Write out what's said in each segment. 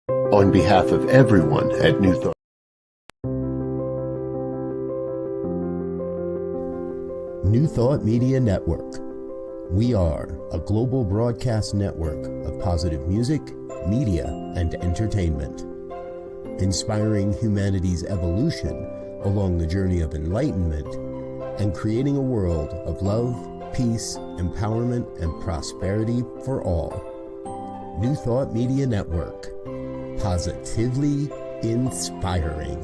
On behalf of everyone at New Thought. New Thought Media Network. We are a global broadcast network of positive music, media, and entertainment, inspiring humanity's evolution along the journey of enlightenment and creating a world of love, peace, empowerment, and prosperity for all. New Thought Media Network. Positively inspiring.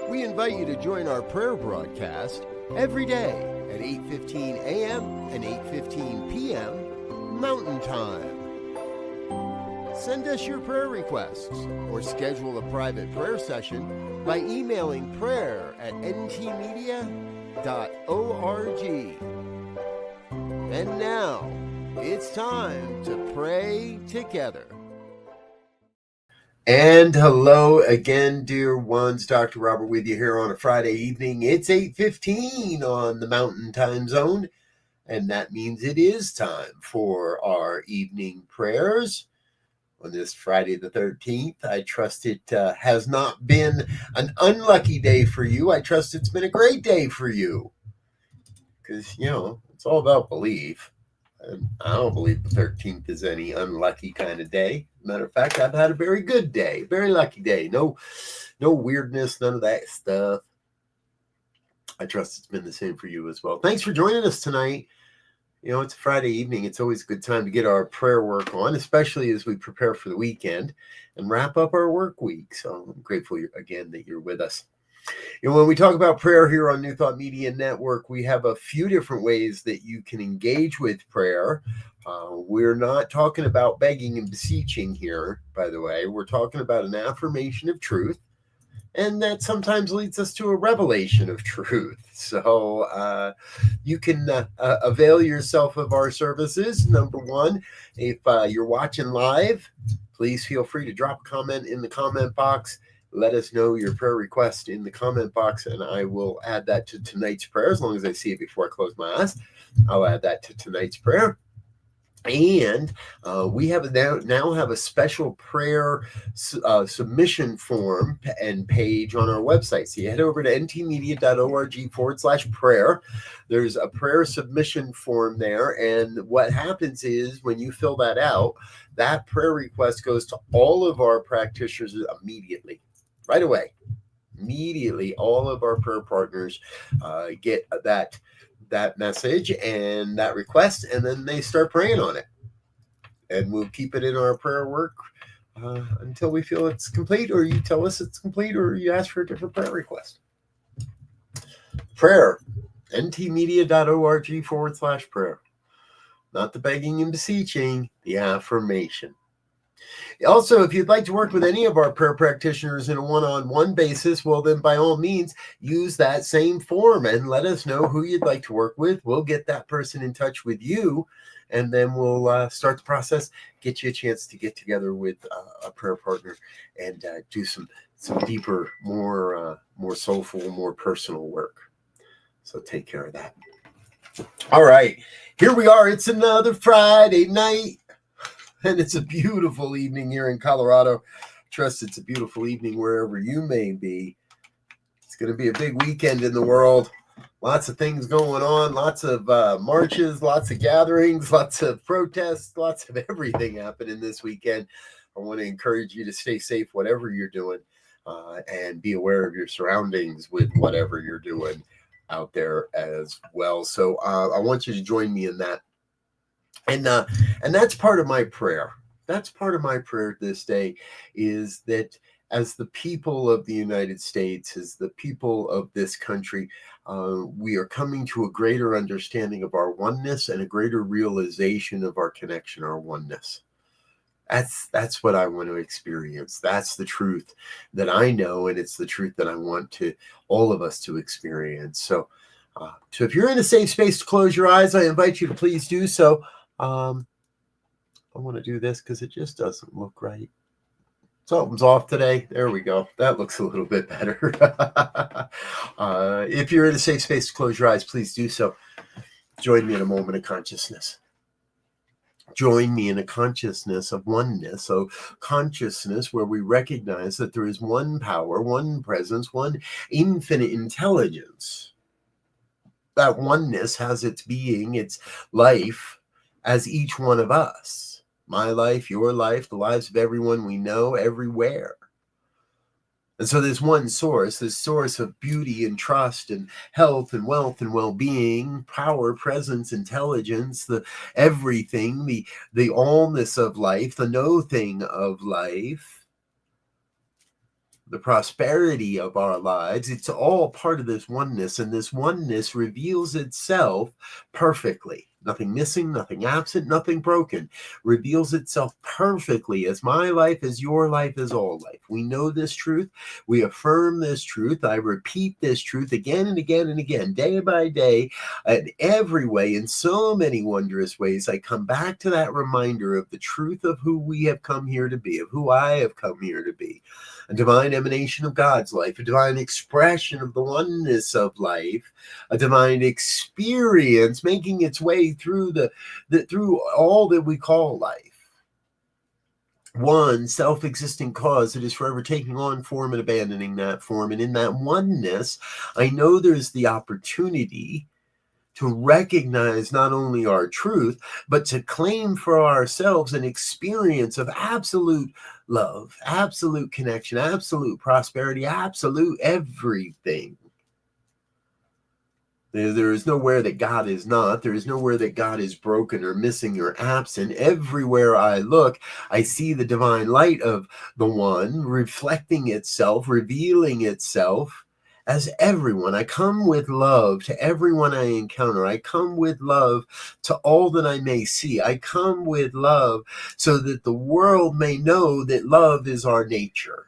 We invite you to join our prayer broadcast every day at 8:15 a.m. and 8:15 p.m. Mountain Time. Send us your prayer requests or schedule a private prayer session by emailing prayer@ntmedia.org. And now, it's time to pray together. And hello again, dear ones. Dr. Robert with you here on a Friday evening. It's 8:15 on the Mountain Time Zone, and that means it is time for our evening prayers on this Friday the 13th. I trust it has not been an unlucky day for you. I trust it's been a great day for you, because, it's all about belief. And I don't believe the 13th is any unlucky kind of day. Matter of fact, I've had a very good day, very lucky day. No weirdness, none of that stuff. I trust it's been the same for you as well. Thanks for joining us tonight. It's a Friday evening. It's always a good time to get our prayer work on, especially as we prepare for the weekend and wrap up our work week. So I'm grateful again that you're with us. When we talk about prayer here on New Thought Media Network, we have a few different ways that you can engage with prayer. We're not talking about begging and beseeching here, by the way. We're talking about an affirmation of truth, and that sometimes leads us to a revelation of truth. So you can avail yourself of our services. Number one, if you're watching live, please feel free to drop a comment in the comment box. Let us know your prayer request in the comment box, and I will add that to tonight's prayer. As long as I see it before I close my eyes, I'll add that to tonight's prayer. And we now have a special prayer submission form and page on our website. So you head over to ntmedia.org/prayer. There's a prayer submission form there. And what happens is when you fill that out, that prayer request goes to all of our practitioners immediately, right away. Immediately, all of our prayer partners get that message and that request, and then they start praying on it. And we'll keep it in our prayer work until we feel it's complete, or you tell us it's complete, or you ask for a different prayer request. Prayer, ntmedia.org/prayer. Not the begging and beseeching, the affirmation. Also, if you'd like to work with any of our prayer practitioners in a one-on-one basis, well, then by all means, use that same form and let us know who you'd like to work with. We'll get that person in touch with you, and then we'll start the process, get you a chance to get together with a prayer partner and do some deeper, more soulful, more personal work. So take care of that. All right, here we are. It's another Friday night. And it's a beautiful evening here in Colorado. Trust it's a beautiful evening wherever you may be. It's going to be a big weekend in the world. Lots of things going on. Lots of marches, lots of gatherings, lots of protests, lots of everything happening this weekend. I want to encourage you to stay safe, whatever you're doing, and be aware of your surroundings with whatever you're doing out there as well. So I want you to join me in that. And that's part of my prayer. That's part of my prayer this day, is that as the people of the United States, as the people of this country, we are coming to a greater understanding of our oneness and a greater realization of our connection, our oneness. That's what I want to experience. That's the truth that I know, and it's the truth that I want all of us to experience. So if you're in a safe space to close your eyes, I invite you to please do so. I want to do this because it just doesn't look right. Something's off today. There we go. That looks a little bit better. If you're in a safe space to close your eyes, please do so. Join me in a moment of consciousness. Join me in a consciousness of oneness. So consciousness where we recognize that there is one power, one presence, one infinite intelligence. That oneness has its being, its life as each one of us. My life, your life, the lives of everyone we know everywhere. And so there's one source, this source of beauty and trust and health and wealth and well-being, power, presence, intelligence, the everything, the allness of life, the no thing of life, the prosperity of our lives. It's all part of this oneness, and this oneness reveals itself perfectly. Nothing missing, nothing absent, nothing broken. Reveals itself perfectly as my life, as your life, as all life. We know this truth. We affirm this truth. I repeat this truth again and again and again, day by day, in every way, in so many wondrous ways. I come back to that reminder of the truth of who we have come here to be, of who I have come here to be. A divine emanation of God's life, a divine expression of the oneness of life, a divine experience making its way through through all that we call life. One self-existing cause that is forever taking on form and abandoning that form. And in that oneness, I know there's the opportunity to recognize not only our truth, but to claim for ourselves an experience of absolute love, absolute connection, absolute prosperity, absolute everything. There is nowhere that God is not. There is nowhere that God is broken or missing or absent. Everywhere I look, I see the divine light of the one reflecting itself, revealing itself as everyone. I come with love to everyone I encounter. I come with love to all that I may see. I come with love so that the world may know that love is our nature.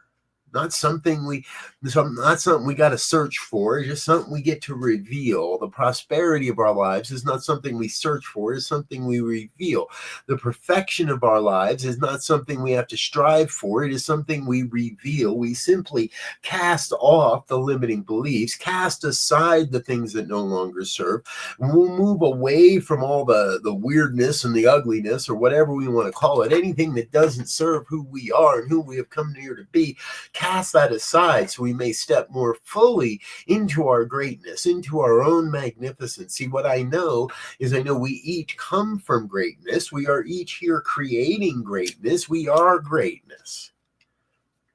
Not something we got to search for. It's just something we get to reveal. The prosperity of our lives is not something we search for. It's something we reveal. The perfection of our lives is not something we have to strive for. It is something we reveal. We simply cast off the limiting beliefs, cast aside the things that no longer serve. We'll move away from all the weirdness and the ugliness, or whatever we want to call it, anything that doesn't serve who we are and who we have come here to be. Cast that aside so we may step more fully into our greatness, into our own magnificence. See, what I know is I know we each come from greatness. We are each here creating greatness. We are greatness.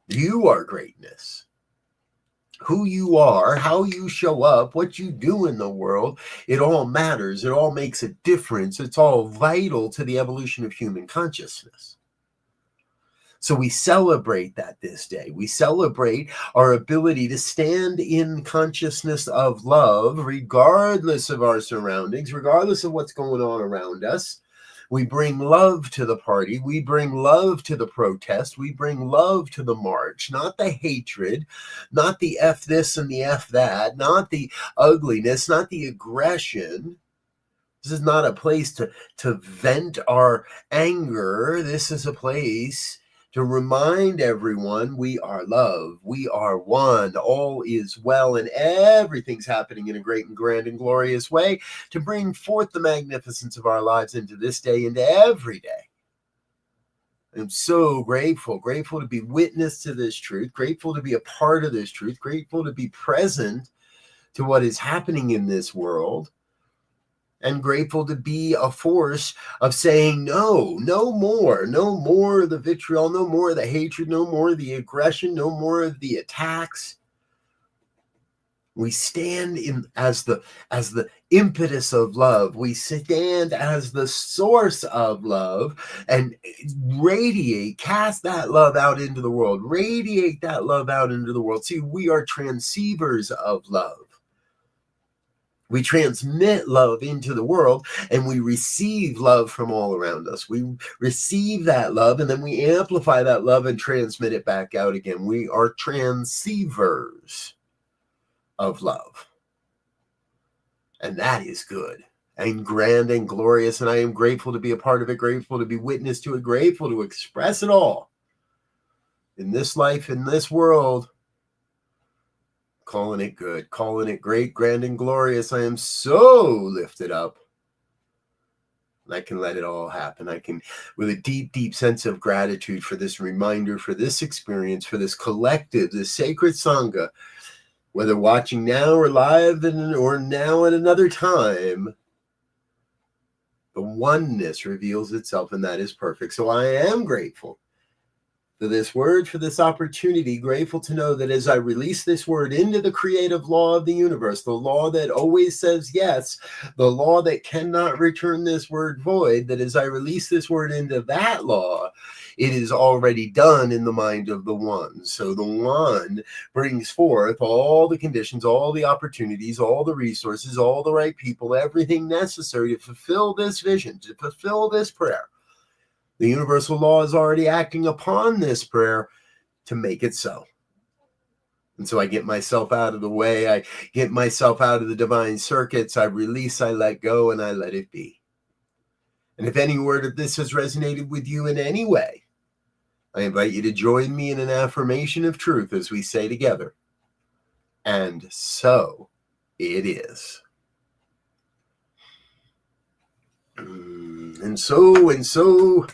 You are greatness. Who you are, how you show up, what you do in the world, it all matters. It all makes a difference. It's all vital to the evolution of human consciousness. So we celebrate that this day. We celebrate our ability to stand in consciousness of love, regardless of our surroundings, regardless of what's going on around us. We bring love to the party. We bring love to the protest. We bring love to the march, not the hatred, not the F this and the F that, not the ugliness, not the aggression. This is not a place to vent our anger. This is a place to remind everyone we are love, we are one, all is well, and everything's happening in a great and grand and glorious way to bring forth the magnificence of our lives into this day, into every day. I'm so grateful to be witness to this truth, grateful to be a part of this truth, grateful to be present to what is happening in this world. And grateful to be a force of saying no more of the vitriol, no more of the hatred, no more of the aggression, no more of the attacks. We stand in as the impetus of love. We stand as the source of love and radiate, cast that love out into the world, radiate that love out into the world. See, we are transceivers of love. We transmit love into the world and we receive love from all around us. We receive that love and then we amplify that love and transmit it back out again. We are transceivers of love. And that is good and grand and glorious. And I am grateful to be a part of it, grateful to be witness to it, grateful to express it all in this life, in this world. Calling it good, calling it great, grand, and glorious. I am so lifted up. I can let it all happen. I can, with a deep, deep sense of gratitude for this reminder, for this experience, for this collective, this sacred Sangha, whether watching now or live or now at another time, the oneness reveals itself, and that is perfect. So I am grateful for this word, for this opportunity, grateful to know that as I release this word into the creative law of the universe, the law that always says yes, the law that cannot return this word void, that as I release this word into that law, it is already done in the mind of the one. So the one brings forth all the conditions, all the opportunities, all the resources, all the right people, everything necessary to fulfill this vision, to fulfill this prayer. The universal law is already acting upon this prayer to make it so. And so I get myself out of the way. I get myself out of the divine circuits. I release, I let go, and I let it be. And if any word of this has resonated with you in any way, I invite you to join me in an affirmation of truth as we say together, and so it is. And so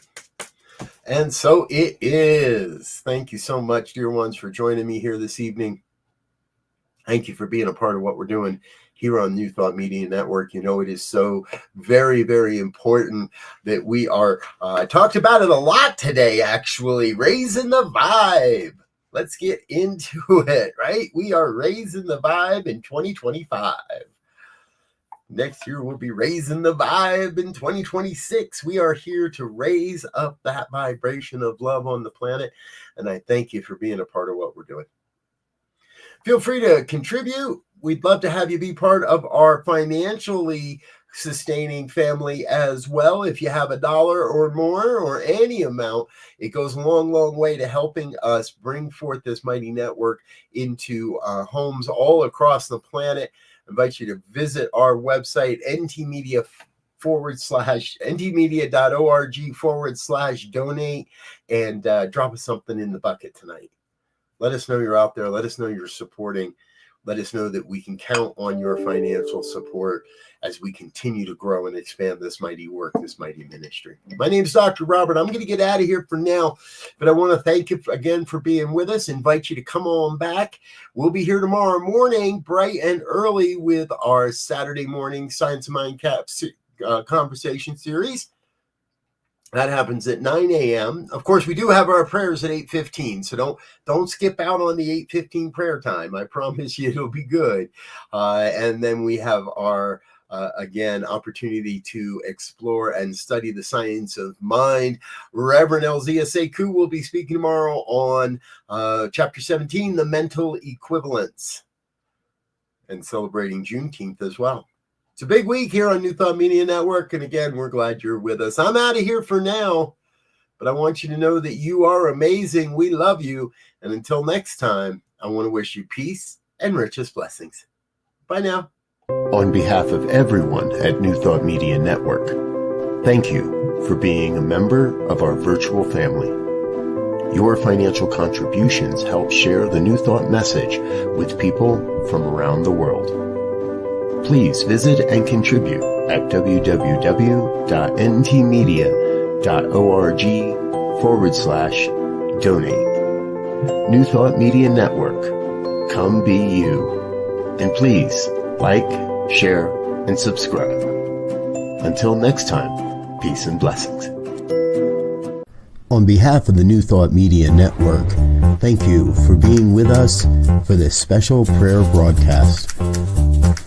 it is. Thank you so much, dear ones, for joining me here this evening. Thank you for being a part of what we're doing here on New Thought Media Network. You know, it is so very, very important that we are, I talked about it a lot today, actually, raising the vibe. Let's get into it, right? We are raising the vibe in 2025. Next year, we'll be raising the vibe in 2026. We are here to raise up that vibration of love on the planet. And I thank you for being a part of what we're doing. Feel free to contribute. We'd love to have you be part of our financially sustaining family as well. If you have $1 or more or any amount, it goes a long, long way to helping us bring forth this mighty network into homes all across the planet. I invite you to visit our website, ntmedia.org/donate, and drop us something in the bucket tonight. Let us know you're out there. Let us know you're supporting. Let us know that we can count on your financial support as we continue to grow and expand this mighty work, this mighty ministry. My name is Dr. Robert. I'm going to get out of here for now, but I want to thank you again for being with us. Invite you to come on back. We'll be here tomorrow morning, bright and early, with our Saturday morning Science of Mind conversation series. That happens at 9 a.m. Of course, we do have our prayers at 8:15, so don't skip out on the 8:15 prayer time. I promise you it'll be good. And then we have our, again, opportunity to explore and study the science of mind. Reverend Elzia Sekou will be speaking tomorrow on Chapter 17, the mental equivalence, and celebrating Juneteenth as well. It's a big week here on New Thought Media Network, and again, we're glad you're with us. I'm out of here for now, but I want you to know that you are amazing. We love you, and until next time, I want to wish you peace and richest blessings. Bye now. On behalf of everyone at New Thought Media Network, thank you for being a member of our virtual family. Your financial contributions help share the New Thought message with people from around the world. Please visit and contribute at www.ntmedia.org/donate. New Thought Media Network. Come be you. And please like, share, and subscribe. Until next time, peace and blessings. On behalf of the New Thought Media Network, thank you for being with us for this special prayer broadcast.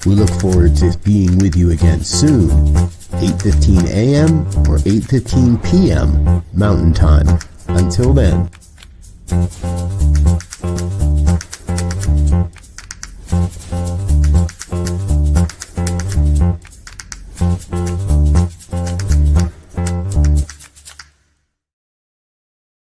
We look forward to being with you again soon, 8:15 a.m. or 8:15 p.m. Mountain Time. Until then.